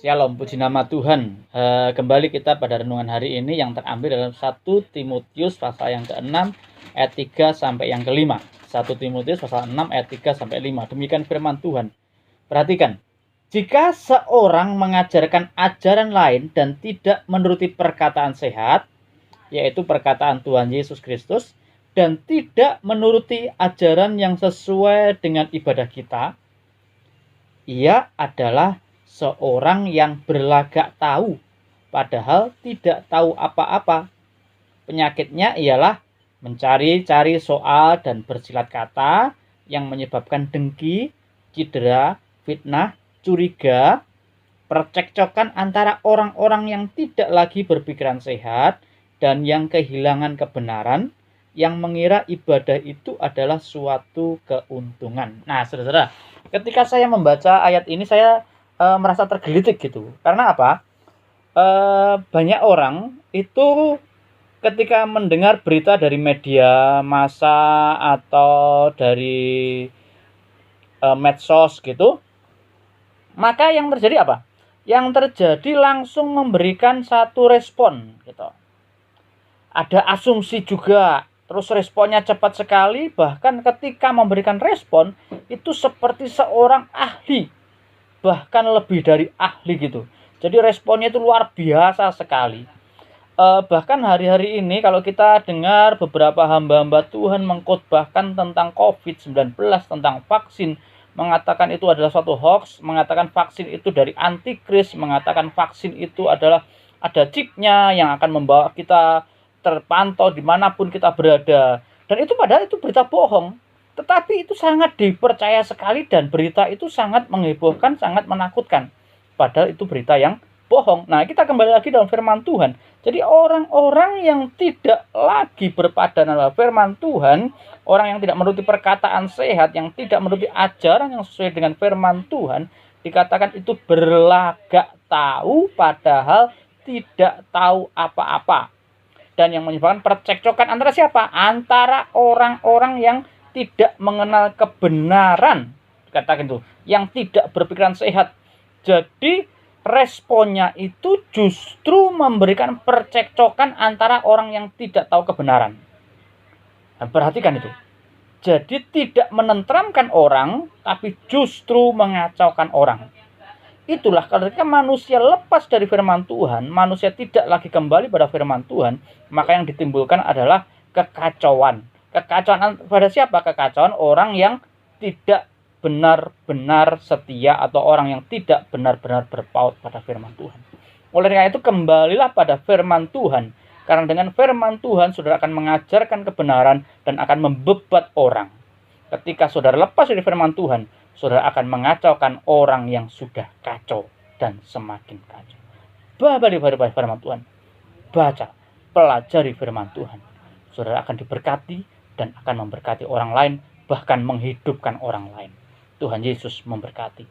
Shalom, puji nama Tuhan. Kembali kita pada renungan hari ini yang terambil dalam 1 Timotius pasal yang ke-6 ayat 3 sampai yang ke-5. 1 Timotius pasal 6 ayat 3 sampai 5. Demikian firman Tuhan. Perhatikan. Jika seorang mengajarkan ajaran lain dan tidak menuruti perkataan sehat, yaitu perkataan Tuhan Yesus Kristus, dan tidak menuruti ajaran yang sesuai dengan ibadah kita, ia adalah seorang yang berlagak tahu, padahal tidak tahu apa-apa. Penyakitnya ialah mencari-cari soal dan bersilat kata yang menyebabkan dengki, cedera, fitnah, curiga, percekcokan antara orang-orang yang tidak lagi berpikiran sehat dan yang kehilangan kebenaran, yang mengira ibadah itu adalah suatu keuntungan. Nah, saudara, ketika saya membaca ayat ini saya merasa tergelitik gitu. Karena apa? Banyak orang itu ketika mendengar berita dari media massa atau dari medsos gitu, maka yang terjadi apa? Yang terjadi langsung memberikan satu respon gitu. Ada asumsi juga, terus responnya cepat sekali, bahkan ketika memberikan respon itu seperti seorang ahli, bahkan lebih dari ahli gitu. Jadi responnya itu luar biasa sekali. Bahkan hari-hari ini kalau kita dengar beberapa hamba-hamba Tuhan mengkhotbahkan tentang COVID-19, tentang vaksin, mengatakan itu adalah suatu hoax, mengatakan vaksin itu dari antikris, mengatakan vaksin itu adalah ada chipnya yang akan membawa kita terpantau dimanapun kita berada. Dan itu padahal itu berita bohong. Tetapi itu sangat dipercaya sekali dan berita itu sangat menghebohkan, sangat menakutkan. Padahal itu berita yang bohong. Nah, kita kembali lagi dalam firman Tuhan. Jadi orang-orang yang tidak lagi berpadanan dengan firman Tuhan, orang yang tidak menuruti perkataan sehat, yang tidak menuruti ajaran yang sesuai dengan firman Tuhan, dikatakan itu berlagak tahu padahal tidak tahu apa-apa. Dan yang menyebabkan percekcokan antara siapa? Antara orang-orang yang tidak mengenal kebenaran, katakan itu, yang tidak berpikiran sehat. Jadi responnya itu justru memberikan percekcokan antara orang yang tidak tahu kebenaran. Dan perhatikan itu. Jadi tidak menenteramkan orang, tapi justru mengacaukan orang. Itulah ketika manusia lepas dari firman Tuhan, manusia tidak lagi kembali pada firman Tuhan, maka yang ditimbulkan adalah kekacauan. Kekacauan pada siapa? Kekacauan orang yang tidak benar-benar setia atau orang yang tidak benar-benar berpaut pada firman Tuhan. Oleh karena itu kembalilah pada firman Tuhan. Karena dengan firman Tuhan saudara akan mengajarkan kebenaran dan akan membebat orang. Ketika saudara lepas dari firman Tuhan, saudara akan mengacaukan orang yang sudah kacau dan semakin kacau. Balik pada firman Tuhan. Baca, pelajari firman Tuhan. Saudara akan diberkati dan akan memberkati orang lain, bahkan menghidupkan orang lain. Tuhan Yesus memberkati.